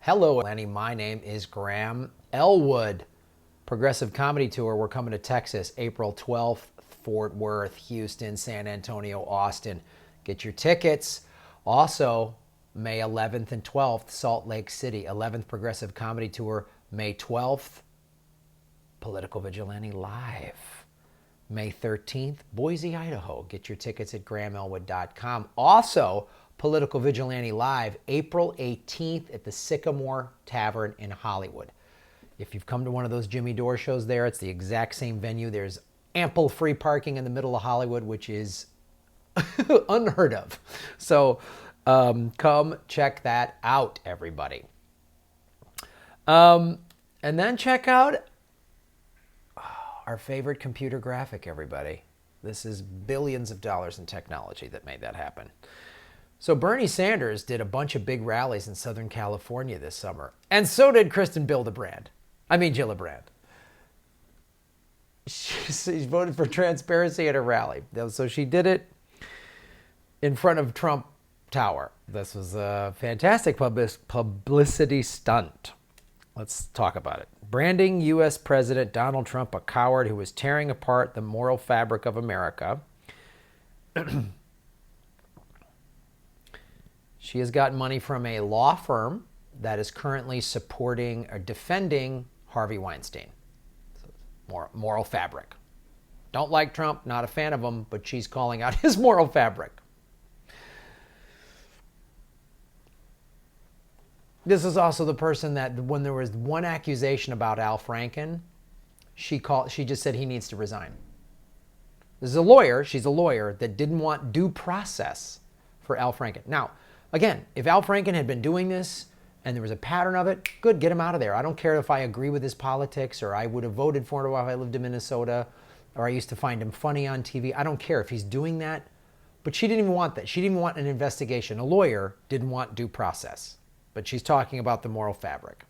Hello, Lenny. My name is Graham Elwood. Progressive Comedy Tour. We're coming to Texas April 12th, Fort Worth, Houston, San Antonio, Austin. Get your tickets. Also, May 11th and 12th, Salt Lake City. 11th Progressive Comedy Tour. May 12th, Political Vigilante Live. May 13th, Boise, Idaho. Get your tickets at grahamelwood.com. Also, Political Vigilante Live, April 18th at the Sycamore Tavern in Hollywood. If you've come to one of those Jimmy Dore shows there, it's the exact same venue. There's ample free parking in the middle of Hollywood, which is unheard of. So come check that out, everybody. And then check out our favorite computer graphic, everybody. This is billions of dollars in technology that made that happen. So Bernie Sanders did a bunch of big rallies in Southern California this summer. And so did Kirsten Gillibrand. She voted for transparency at a rally. So she did it in front of Trump Tower. This was a fantastic publicity stunt. Let's talk about it. Branding U.S. President Donald Trump a coward who was tearing apart the moral fabric of America. She has gotten money from a law firm that is currently supporting or defending Harvey Weinstein. Moral fabric. Don't like Trump, not a fan of him, but she's calling out his moral fabric. This is also the person that when there was one accusation about Al Franken, she just said he needs to resign. This is a lawyer, she's a lawyer that didn't want due process for Al Franken. Now, again, if Al Franken had been doing this and there was a pattern of it, good, get him out of there. I don't care if I agree with his politics or I would have voted for him if I lived in Minnesota or I used to find him funny on TV. I don't care if he's doing that. But she didn't even want that. She didn't want an investigation. A lawyer didn't want due process. But she's talking about the moral fabric.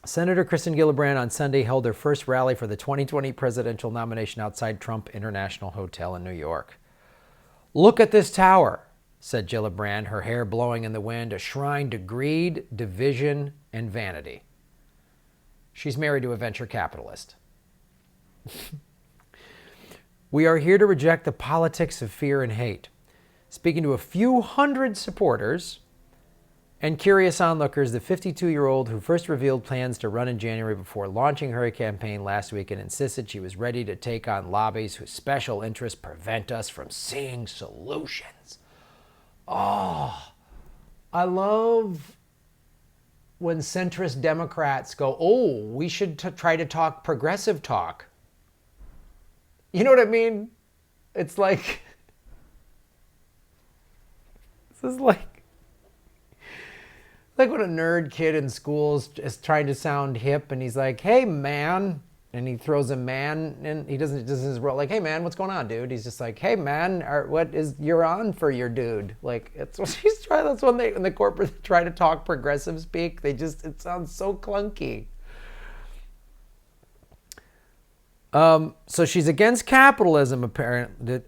Senator Kirsten Gillibrand on Sunday held her first rally for the 2020 presidential nomination outside Trump International Hotel in New York. "Look at this tower," said Gillibrand, her hair blowing in the wind, a shrine to greed, division, and vanity. She's married to a venture capitalist. "We are here to reject the politics of fear and hate." Speaking to a few hundred supporters and curious onlookers, the 52-year-old who first revealed plans to run in January before launching her campaign last week and insisted she was ready to take on lobbies whose special interests prevent us from seeing solutions. Oh, I love when centrist Democrats go, oh, we should try to talk progressive talk. You know what I mean? It's like... This is like when a nerd kid in school is trying to sound hip and he's like, hey, man. And he throws a man and he doesn't his role like, hey, man, what's going on, dude? He's just like, hey, man, what is you're on for your dude? Like, it's what she's trying. That's when the corporate try to talk progressive speak. It sounds so clunky. So she's against capitalism, apparently.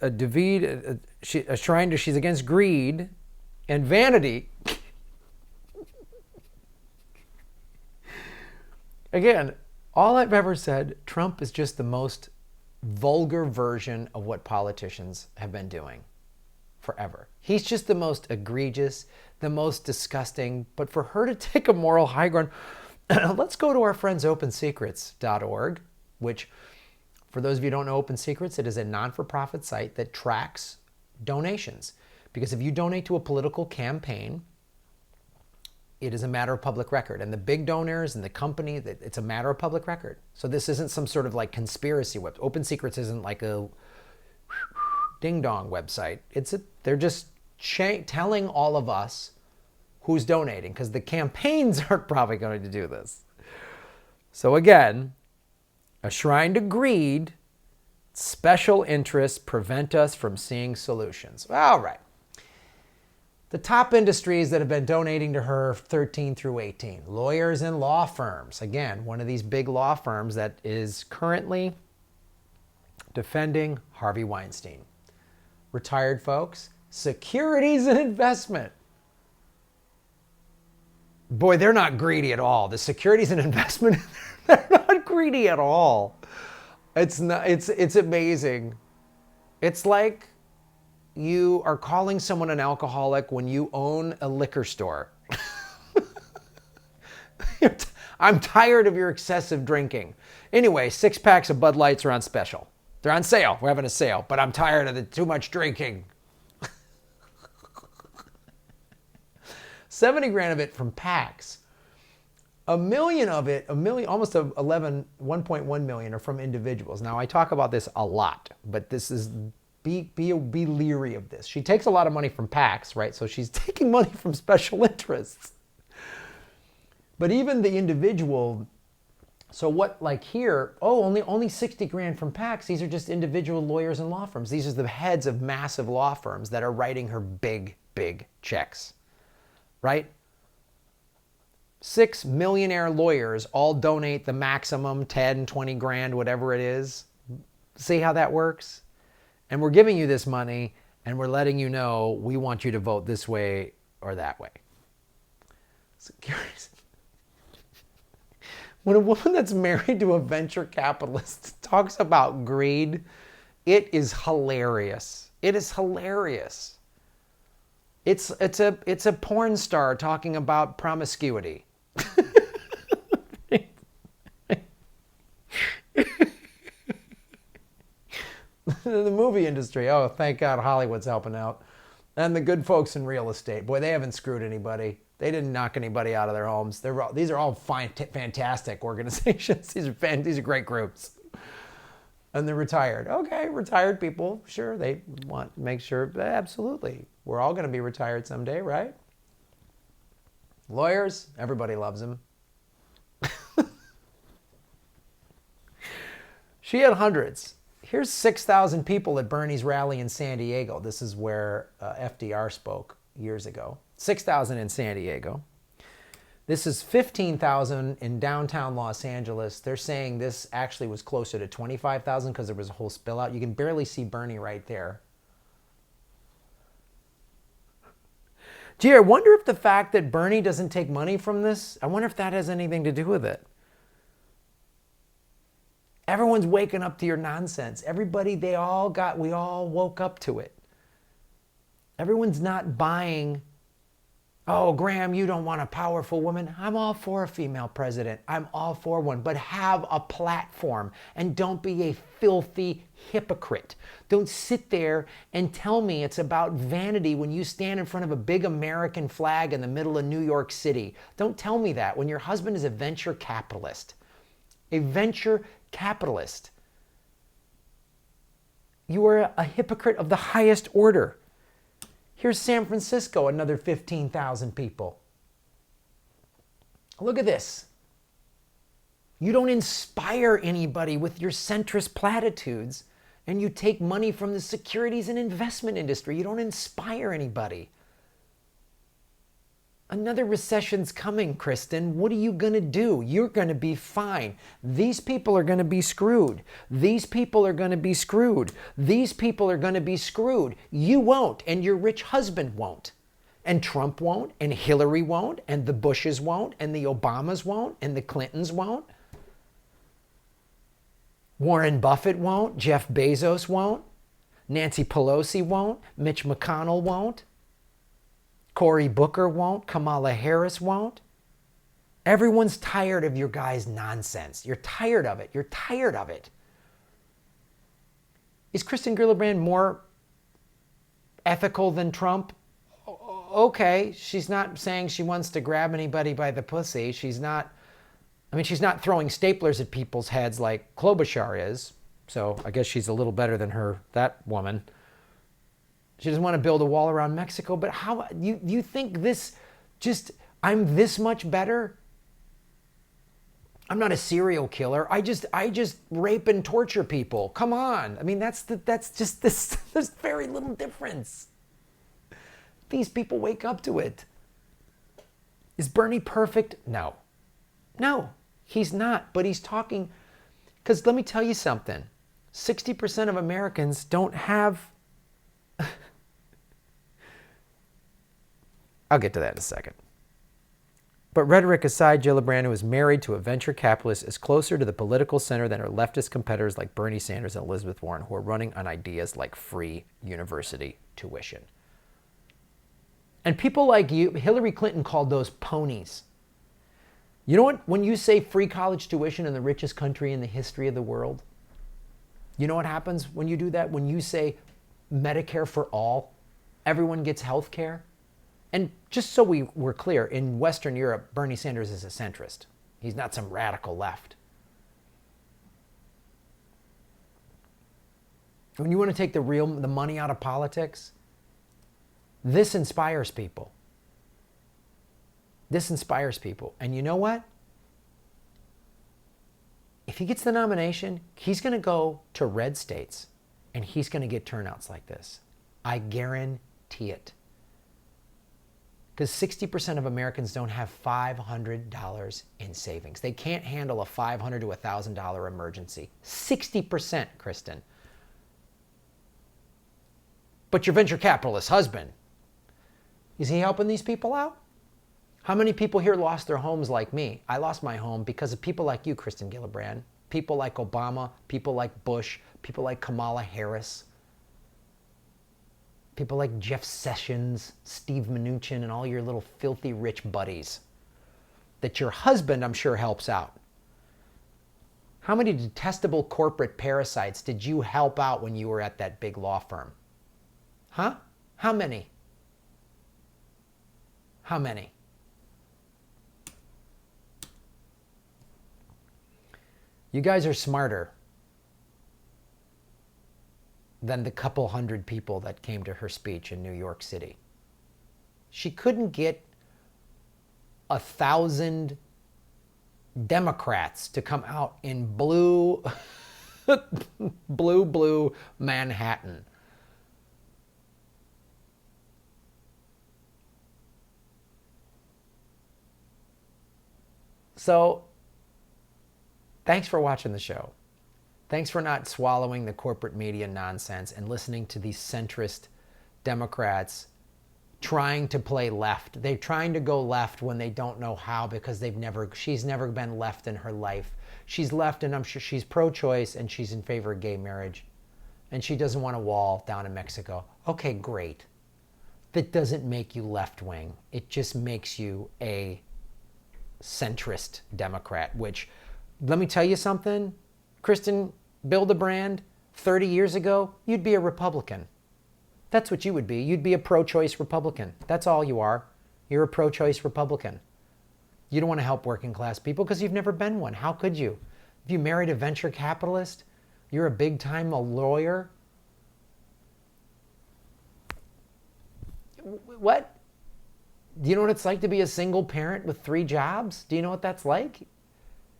She's against greed and vanity. Again, all I've ever said, Trump is just the most vulgar version of what politicians have been doing forever. He's just the most egregious, the most disgusting. But for her to take a moral high ground, let's go to our friends OpenSecrets.org, which, for those of you who don't know Open Secrets, it is a non-for-profit site that tracks donations. Because if you donate to a political campaign, it is a matter of public record. And the big donors and the company, it's a matter of public record. So this isn't some sort of like conspiracy web. Open Secrets isn't like a ding-dong website. They're just telling all of us who's donating, because the campaigns aren't probably going to do this. So again, a shrine to greed, special interests prevent us from seeing solutions. All right. The top industries that have been donating to her 13 through 18. Lawyers and law firms. Again, one of these big law firms that is currently defending Harvey Weinstein. Retired folks, securities and investment. Boy, they're not greedy at all. The securities and investment, they're not greedy at all. It's not, it's amazing. It's like you are calling someone an alcoholic when you own a liquor store. I'm tired of your excessive drinking. Anyway, 6 packs of Bud Lights are on special. They're on sale. We're having a sale, but I'm tired of the too much drinking. 70 grand of it from packs. A million of it, almost 1.1 million are from individuals. Now I talk about this a lot, but this is, be leery of this. She takes a lot of money from PACs, right? So she's taking money from special interests. But even the individual, so what, like here, only 60 grand from PACs. These are just individual lawyers and law firms. These are the heads of massive law firms that are writing her big, big checks, right? 6 millionaire lawyers all donate the maximum 10, 20 grand, whatever it is. See how that works? And we're giving you this money and we're letting you know we want you to vote this way or that way. So curious. When a woman that's married to a venture capitalist talks about greed, it is hilarious. It is hilarious. It's a porn star talking about promiscuity. The movie industry, oh, thank God Hollywood's helping out. And the good folks in real estate, boy, they haven't screwed anybody. They didn't knock anybody out of their homes. These are all fantastic organizations. These are great groups. And they're retired. Okay, retired people, sure, they want to make sure, absolutely. We're all going to be retired someday, right? Lawyers, everybody loves them. She had hundreds. Here's 6,000 people at Bernie's rally in San Diego. This is where FDR spoke years ago. 6,000 in San Diego. This is 15,000 in downtown Los Angeles. They're saying this actually was closer to 25,000 because there was a whole spill out. You can barely see Bernie right there. Gee, I wonder if the fact that Bernie doesn't take money from this, I wonder if that has anything to do with it. Everyone's waking up to your nonsense. Everybody, we all woke up to it. Everyone's not buying, oh, Graham, you don't want a powerful woman. I'm all for a female president. I'm all for one. But have a platform and don't be a filthy hypocrite. Don't sit there and tell me it's about vanity when you stand in front of a big American flag in the middle of New York City. Don't tell me that when your husband is a venture capitalist. A venture capitalist. You are a hypocrite of the highest order. Here's San Francisco, another 15,000 people. Look at this. You don't inspire anybody with your centrist platitudes, and you take money from the securities and investment industry. You don't inspire anybody. Another recession's coming, Kristen. What are you going to do? You're going to be fine. These people are going to be screwed. These people are going to be screwed. These people are going to be screwed. You won't, and your rich husband won't. And Trump won't, and Hillary won't, and the Bushes won't, and the Obamas won't, and the Clintons won't. Warren Buffett won't. Jeff Bezos won't. Nancy Pelosi won't. Mitch McConnell won't. Cory Booker won't. Kamala Harris won't. Everyone's tired of your guys' nonsense. You're tired of it. You're tired of it. Is Kirsten Gillibrand more ethical than Trump? Okay, she's not saying she wants to grab anybody by the pussy. She's not throwing staplers at people's heads like Klobuchar is. So I guess she's a little better than that woman. She doesn't want to build a wall around Mexico, but how you think I'm this much better? I'm not a serial killer. I just rape and torture people. Come on. I mean, there's very little difference. These people wake up to it. Is Bernie perfect? No. No, he's not, but he's talking, because let me tell you something. 60% of Americans don't have I'll get to that in a second. But rhetoric aside, Gillibrand, who is married to a venture capitalist, is closer to the political center than her leftist competitors like Bernie Sanders and Elizabeth Warren, who are running on ideas like free university tuition. And people like you, Hillary Clinton called those ponies. You know what? When you say free college tuition in the richest country in the history of the world, you know what happens when you do that? When you say Medicare for all, everyone gets health care. And just so we're clear, in Western Europe, Bernie Sanders is a centrist. He's not some radical left. When you want to take the money out of politics, this inspires people. This inspires people. And you know what? If he gets the nomination, he's going to go to red states and he's going to get turnouts like this. I guarantee it. Because 60% of Americans don't have $500 in savings. They can't handle a $500 to $1,000 emergency. 60%, Kristen. But your venture capitalist husband, is he helping these people out? How many people here lost their homes like me? I lost my home because of people like you, Kirsten Gillibrand. People like Obama, people like Bush, people like Kamala Harris. People like Jeff Sessions, Steve Mnuchin, and all your little filthy rich buddies that your husband, I'm sure, helps out. How many detestable corporate parasites did you help out when you were at that big law firm? Huh? How many? How many? You guys are smarter than the couple hundred people that came to her speech in New York City. She couldn't get 1,000 Democrats to come out in blue Manhattan. So, thanks for watching the show. Thanks for not swallowing the corporate media nonsense and listening to these centrist Democrats trying to play left. They're trying to go left when they don't know how because she's never been left in her life. She's left, and I'm sure she's pro-choice and she's in favor of gay marriage. And she doesn't want a wall down in Mexico. Okay, great. That doesn't make you left-wing. It just makes you a centrist Democrat, which, let me tell you something, Kristen Gillibrand, 30 years ago, you'd be a Republican. That's what you would be. You'd be a pro-choice Republican. That's all you are. You're a pro-choice Republican. You don't want to help working class people because you've never been one. How could you? If you married a venture capitalist, you're a big-time lawyer. What? Do you know what it's like to be a single parent with 3 jobs? Do you know what that's like?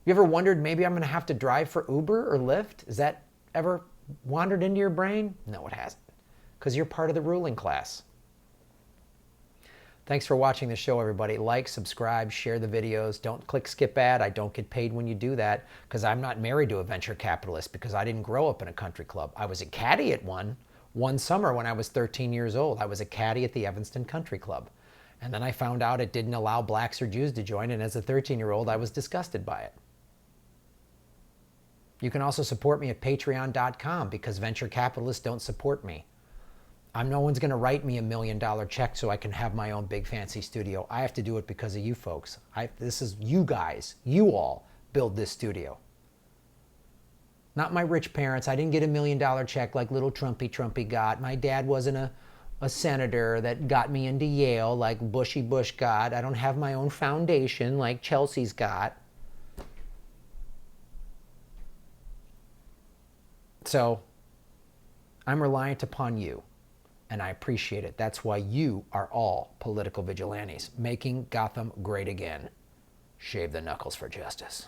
You ever wondered maybe I'm going to have to drive for Uber or Lyft? Has that ever wandered into your brain? No, it hasn't. Because you're part of the ruling class. Thanks for watching the show, everybody. Like, subscribe, share the videos. Don't click skip ad. I don't get paid when you do that because I'm not married to a venture capitalist because I didn't grow up in a country club. I was a caddy at one summer when I was 13 years old. I was a caddy at the Evanston Country Club. And then I found out it didn't allow blacks or Jews to join, and as a 13-year-old, I was disgusted by it. You can also support me at patreon.com because venture capitalists don't support me. No one's going to write me $1 million check so I can have my own big fancy studio. I have to do it because of you folks. This is you guys. You all build this studio. Not my rich parents. I didn't get $1 million check like little Trumpy got. My dad wasn't a senator that got me into Yale like Bushy Bush got. I don't have my own foundation like Chelsea's got. So I'm reliant upon you, and I appreciate it. That's why you are all political vigilantes, making Gotham great again. Shave the knuckles for justice.